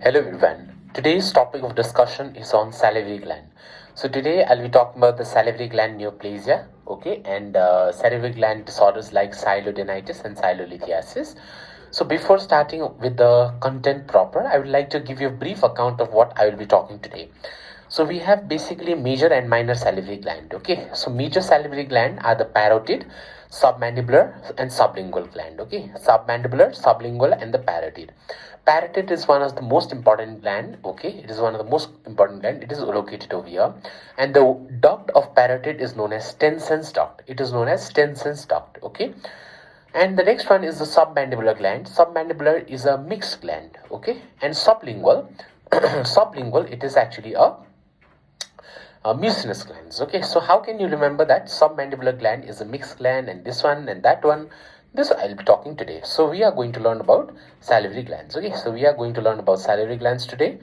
Hello everyone. Today's topic of discussion is on salivary gland. So today I'll be talking about the salivary gland neoplasia, okay, and salivary gland disorders like silodenitis and silolithiasis. So before starting with the content proper, I would like to give you a brief account of what I will be talking today. So we have basically major and minor salivary gland. Okay, so major salivary gland are the parotid, submandibular, and sublingual gland. Okay, submandibular, sublingual, and the parotid. Parotid is one of the most important gland. Okay, it is one of the most important gland. It is located over here, and the duct of parotid is known as Stensen's duct. It is known as Stensen's duct. Okay. And the next one is the submandibular gland. Submandibular is a mixed gland, okay, and sublingual, sublingual, it is actually a mucinous glands. Okay, so how can you remember that submandibular gland is a mixed gland and this one and that one? This I'll be talking today. So we are going to learn about salivary glands. Okay, so we are going to learn about salivary glands today,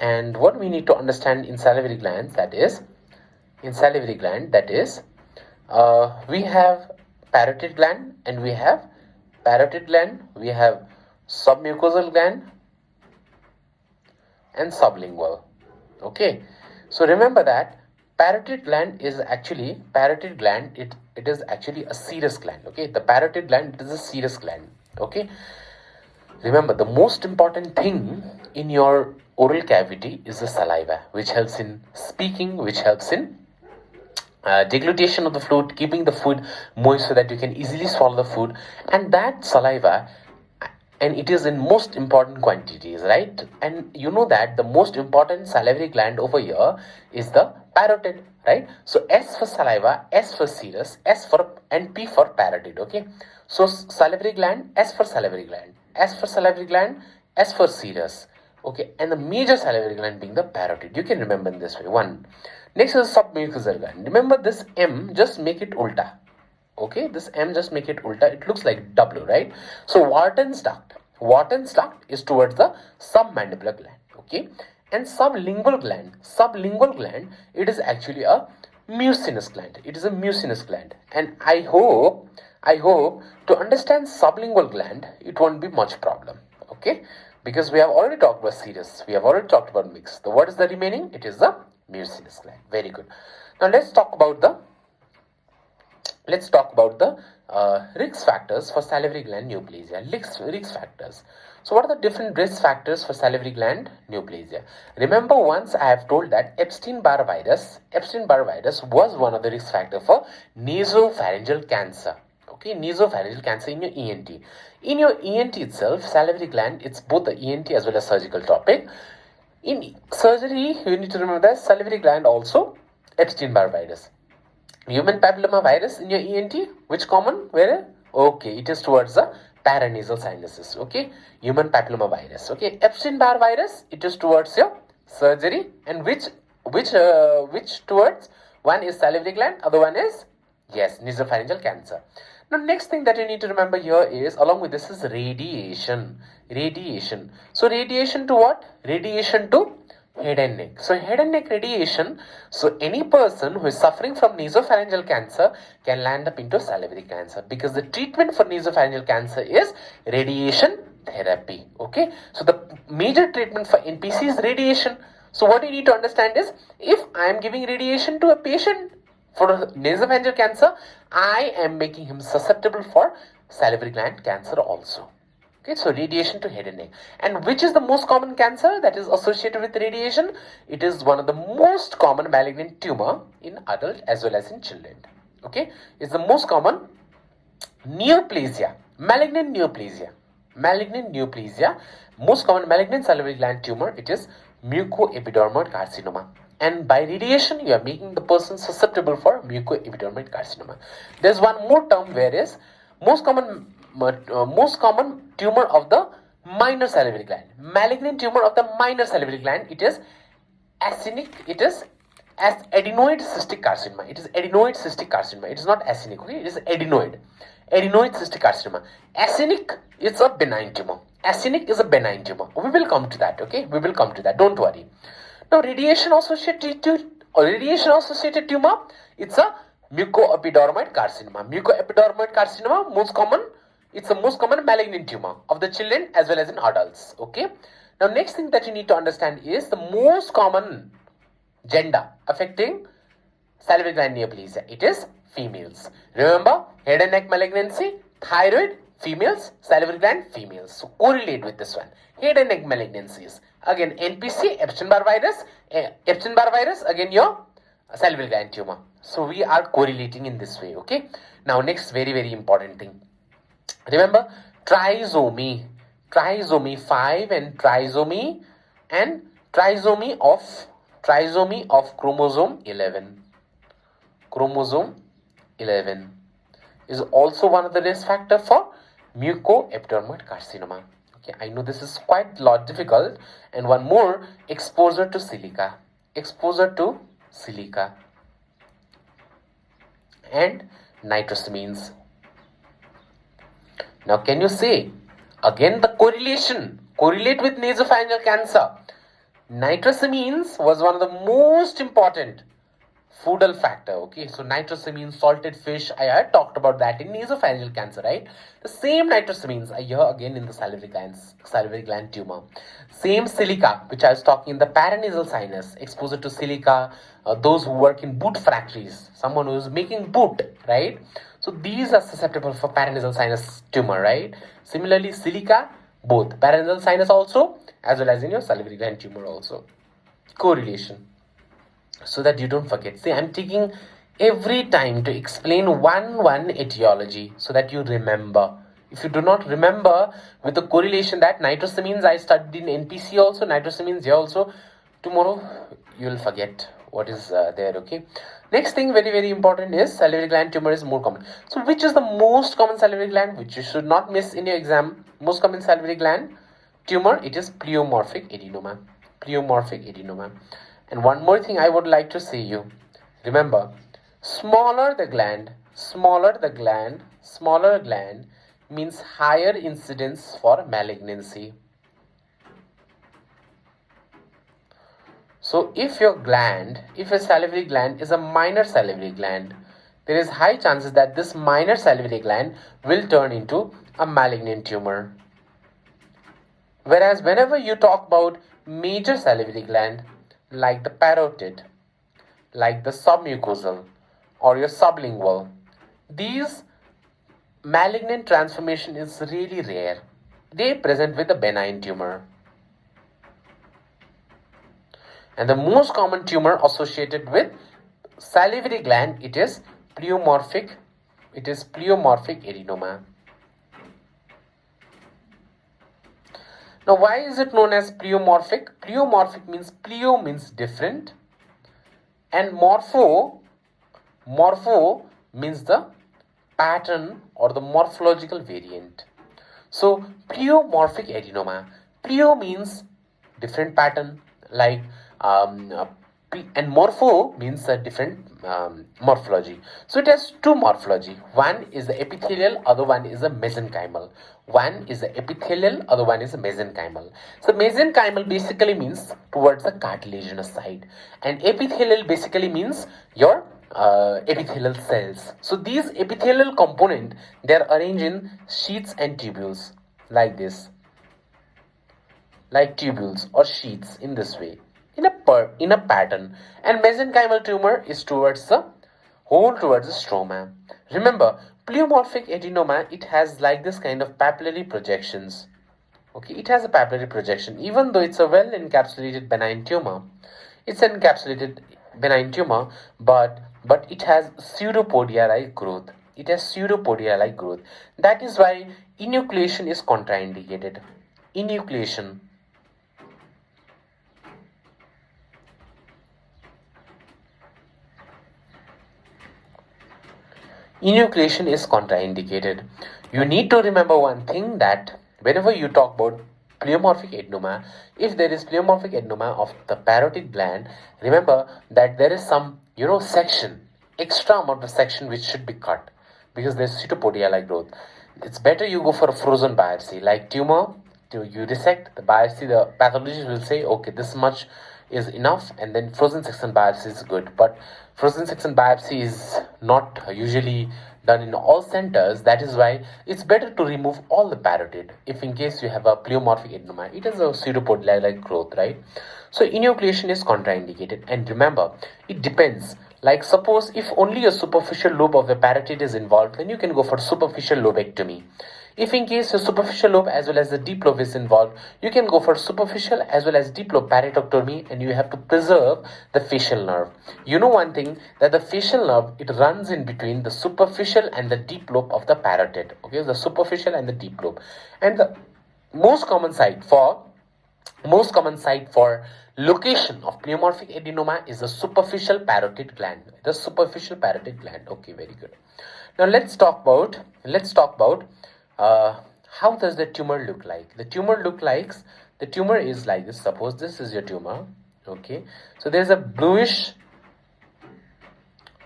and what we need to understand in salivary glands, that is, we have parotid gland and we have we have submucosal gland and sublingual. Okay, so remember that parotid gland, it is actually a serous gland. Okay, the parotid gland, it is a serous gland. Okay, remember the most important thing in your oral cavity is the saliva, which helps in speaking, which helps in deglutition of the food, keeping the food moist so that you can easily swallow the food, and that saliva, and it is in most important quantities, right? And you know that the most important salivary gland over here is the parotid, right? So S for saliva, S for serous, and P for parotid. Okay, so salivary gland, S for salivary gland, S for salivary gland, S for serous. Okay, and the major salivary gland being the parotid. You can remember in this way. One. Next is submucosal gland. Remember this M, just make it ulta. Okay, this M, just make it ulta. It looks like W, right? So Wharton's duct is towards the submandibular gland. Okay, and sublingual gland, it is actually a mucinous gland. It is a mucinous gland, and I hope to understand sublingual gland, it won't be much problem. Okay, because we have already talked about serous, we have already talked about mixed. So what is the remaining? It is the mucinous gland. Very good. Now let's talk about the risk factors for salivary gland neoplasia. Risk factors. So what are the different risk factors for salivary gland neoplasia? Remember, once I have told that Epstein-Barr virus was one of the risk factors for nasopharyngeal cancer. Okay, nasopharyngeal cancer in your ENT. In your ENT itself, salivary gland, it's both the ENT as well as surgical topic. In surgery, you need to remember that salivary gland also Epstein-Barr virus. Human papilloma virus in your ENT, which common? Where? Okay, it is towards the paranasal sinuses. Okay, human papilloma virus. Okay, Epstein-Barr virus, it is towards your surgery, and which towards, one is salivary gland, other one is, yes, nasopharyngeal cancer. Now next thing that you need to remember here is, along with this, is radiation. So radiation to what? Radiation to head and neck. So head and neck radiation. So any person who is suffering from nasopharyngeal cancer can land up into salivary cancer, because the treatment for nasopharyngeal cancer is radiation therapy. Okay, so the major treatment for NPC is radiation. So what you need to understand is, if I am giving radiation to a patient for nasopharyngeal cancer, I am making him susceptible for salivary gland cancer also. Okay, so radiation to head and neck. And which is the most common cancer that is associated with radiation? It is one of the most common malignant tumor in adult as well as in children. Okay, it's the most common neoplasia, malignant neoplasia. Most common malignant salivary gland tumor, it is mucoepidermoid carcinoma. And by radiation, you are making the person susceptible for mucoepidermoid carcinoma. There's one more term, whereas most common tumor of the minor salivary gland, malignant tumor of the minor salivary gland, it is acinic, it is as adenoid cystic carcinoma. It is adenoid cystic carcinoma. It is not acinic, okay? It is adenoid cystic carcinoma. Acinic is a benign tumor. Acinic is a benign tumor. We will come to that, okay? We will come to that. Don't worry. Now, radiation associated tumor, it's a mucoepidermoid carcinoma. Mucoepidermoid carcinoma, most common It's the most common malignant tumor of the children as well as in adults. Okay. Now, next thing that you need to understand is the most common gender affecting salivary gland neoplasia. It is females. Remember, head and neck malignancy, thyroid, females, salivary gland, females. So correlate with this one. Head and neck malignancies. Again, NPC, Epstein-Barr virus, again your salivary gland tumor. So we are correlating in this way. Okay. Now, next very, very important thing. Remember, trisomy 5 and trisomy of chromosome 11. Chromosome 11 is also one of the risk factor for mucoepidermoid carcinoma. Okay, I know this is quite lot difficult. And one more, exposure to silica. And nitrosamines. Now, can you say again the correlate with nasopharyngeal cancer? Nitrosamines was one of the most important foodal factor. Okay, so nitrosamines, salted fish, I had talked about that in nasopharyngeal cancer, right? The same nitrosamines are here again in the salivary gland tumor. Same silica, which I was talking in the paranasal sinus, exposure to silica, those who work in boot factories, someone who is making boot, right? So these are susceptible for paranasal sinus tumor, right? Similarly, silica, both paranasal sinus also, as well as in your salivary gland tumor also. Correlation. So that you don't forget. See, I'm taking every time to explain one etiology so that you remember. If you do not remember with the correlation that nitrosamines I studied in NPC also, nitrosamines here also, tomorrow you will forget what is there. Okay. Next thing, very, very important, is salivary gland tumor is more common. So which is the most common salivary gland which you should not miss in your exam? Most common salivary gland tumor, it is pleomorphic adenoma. And one more thing I would like to say you. Remember, smaller the gland means higher incidence for malignancy. So if a salivary gland is a minor salivary gland, there is high chances that this minor salivary gland will turn into a malignant tumor. Whereas whenever you talk about major salivary gland, like the parotid, like the submucosal or your sublingual, these malignant transformation is really rare. They present with a benign tumor. And the most common tumor associated with salivary gland, it is pleomorphic adenoma. Now, why is it known as pleomorphic? Pleomorphic means pleo means different, and morpho means the pattern or the morphological variant. So, pleomorphic adenoma. Pleo means different pattern, like and morpho means a different morphology. So it has two morphology. One is the epithelial, other one is the mesenchymal. So mesenchymal basically means towards the cartilaginous side, and epithelial basically means your epithelial cells. So these epithelial component, they are arranged in sheets and tubules like this, like tubules or sheets in this way, in a pattern. And mesenchymal tumor is towards the stroma. Remember, pleomorphic adenoma, it has like this kind of papillary projections. Okay, it has a papillary projection, even though it's a well encapsulated benign tumor. But it has pseudopodia-like growth. That is why enucleation is contraindicated. Enucleation is contraindicated. You need to remember one thing, that whenever you talk about pleomorphic adenoma, if there is pleomorphic adenoma of the parotid gland, remember that there is some, extra amount of section which should be cut because there's pseudopodia-like growth. It's better you go for a frozen biopsy, like tumor, you dissect the biopsy, the pathologist will say, okay, this much is enough, and then frozen section biopsy is good. But frozen section biopsy is not usually done in all centers. That is why it's better to remove all the parotid. If in case you have a pleomorphic adenoma, it is a pseudopod like growth, right? So enucleation is contraindicated. And remember, it depends. Like suppose if only a superficial lobe of the parotid is involved, then you can go for superficial lobectomy. If in case a superficial lobe as well as the deep lobe is involved, you can go for superficial as well as deep lobe parotidectomy, and you have to preserve the facial nerve. You know one thing, that the facial nerve, it runs in between the superficial and the deep lobe of the parotid. Okay, the superficial and the deep lobe. And the most common site for location of pleomorphic adenoma is the superficial parotid gland. The superficial parotid gland. Okay, very good. Now let's talk about how does the tumor look like. The tumor is like this. Suppose this is your tumor. Okay, so there's a bluish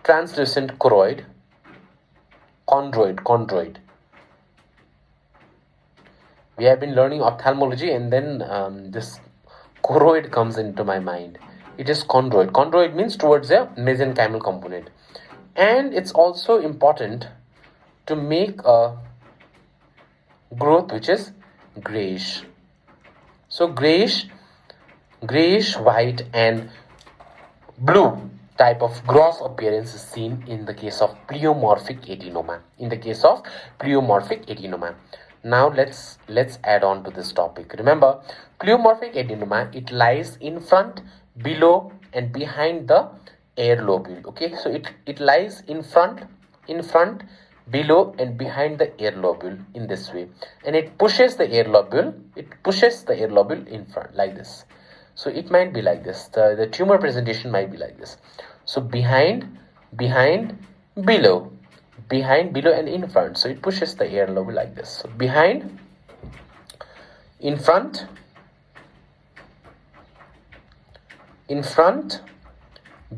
translucent choroid, chondroid. We have been learning ophthalmology, and then this choroid comes into my mind. It is chondroid. Chondroid means towards the mesenchymal component. And it's also important to make a growth which is grayish. So grayish, white and blue type of gross appearance is seen in the case of pleomorphic adenoma. Now let's add on to this topic. Remember, pleomorphic adenoma, it lies in front, below and behind the air lobule. Okay, so it lies in front, below and behind the air lobule in this way, and it pushes the air lobule in front like this. So it might be like this. The tumor presentation might be like this. So behind, below, and in front. So it pushes the air lobule like this. So behind, in front,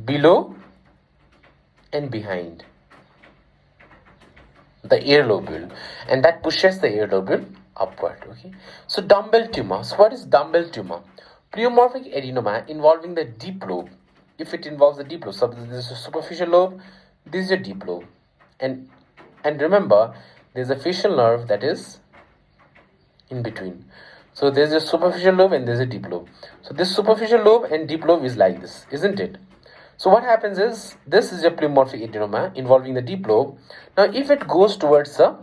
below and behind the air lobule, and that pushes the air lobule upward. Okay, so dumbbell tumor. So what is dumbbell tumor? Pleomorphic adenoma involving the deep lobe. If it involves the deep lobe, so this is a superficial lobe, this is a deep lobe, and remember, there's a facial nerve that is in between. So there's a superficial lobe and there's a deep lobe. So this superficial lobe and deep lobe is like this, isn't it? So what happens is, this is a pleomorphic adenoma involving the deep lobe. Now if it goes towards the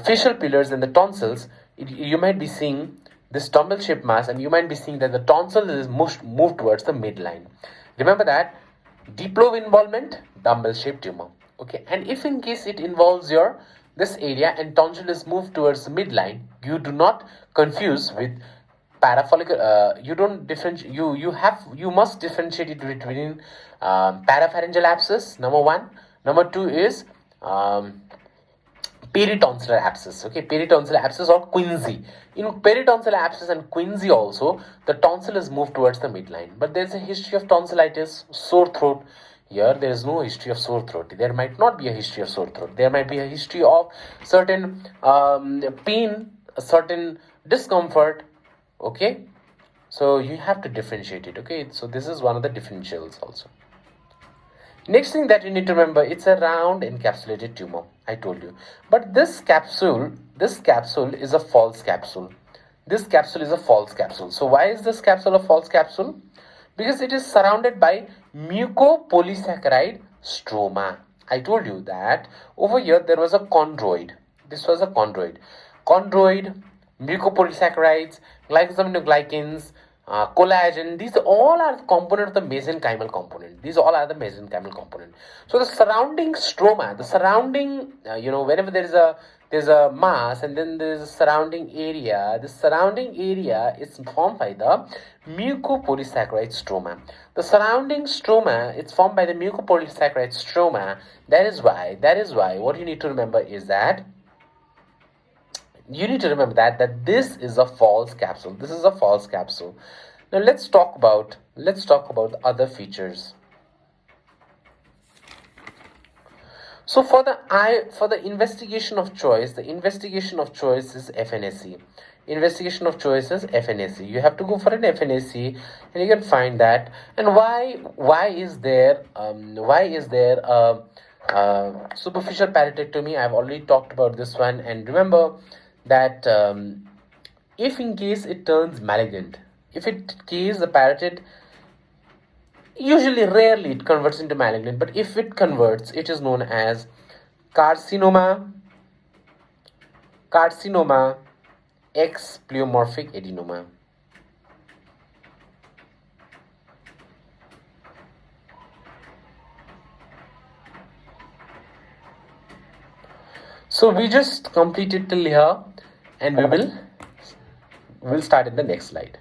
facial pillars and the tonsils, you might be seeing this tumble shaped mass, and you might be seeing that the tonsil is moved towards the midline. Remember that deep lobe involvement, dumbbell shaped tumor. Okay, and if in case it involves this area and tonsil is moved towards the midline, you do not confuse with parafollicular. You must differentiate it between parapharyngeal abscess, number one. Number two is peritonsillar abscess. Okay, peritonsillar abscess or quinsy. In peritonsillar abscess and quinsy also, the tonsil is moved towards the midline. But there is a history of tonsillitis, sore throat. Here there is no history of sore throat. There might not be a history of sore throat. There might be a history of certain pain, a certain discomfort. Okay, so you have to differentiate it. Okay, so this is one of the differentials also. Next thing that you need to remember, it's a round encapsulated tumor, I told you. But this capsule is a false capsule. So why is this capsule a false capsule? Because it is surrounded by mucopolysaccharide stroma. I told you that over here there was a chondroid. This was a chondroid. Mucopolysaccharides, glycosaminoglycans, collagen, these all are the component of the mesenchymal component. So the surrounding stroma, whenever there's a mass and then there's a surrounding area, the surrounding area is formed by the mucopolysaccharide stroma. The surrounding stroma, it's formed by the mucopolysaccharide stroma. That is why what you need to remember is that that this is a false capsule. Now let's talk about other features. So for the investigation of choice, the investigation of choice is FNAC. Investigation of choice is FNAC. You have to go for an FNAC, and you can find that. And why is there superficial paratectomy? I've already talked about this one. And remember that if in case it turns malignant, if it case the parotid, usually rarely it converts into malignant, but if it converts, it is known as carcinoma, X pleomorphic adenoma. So we just completed till here, and we'll start in the next slide.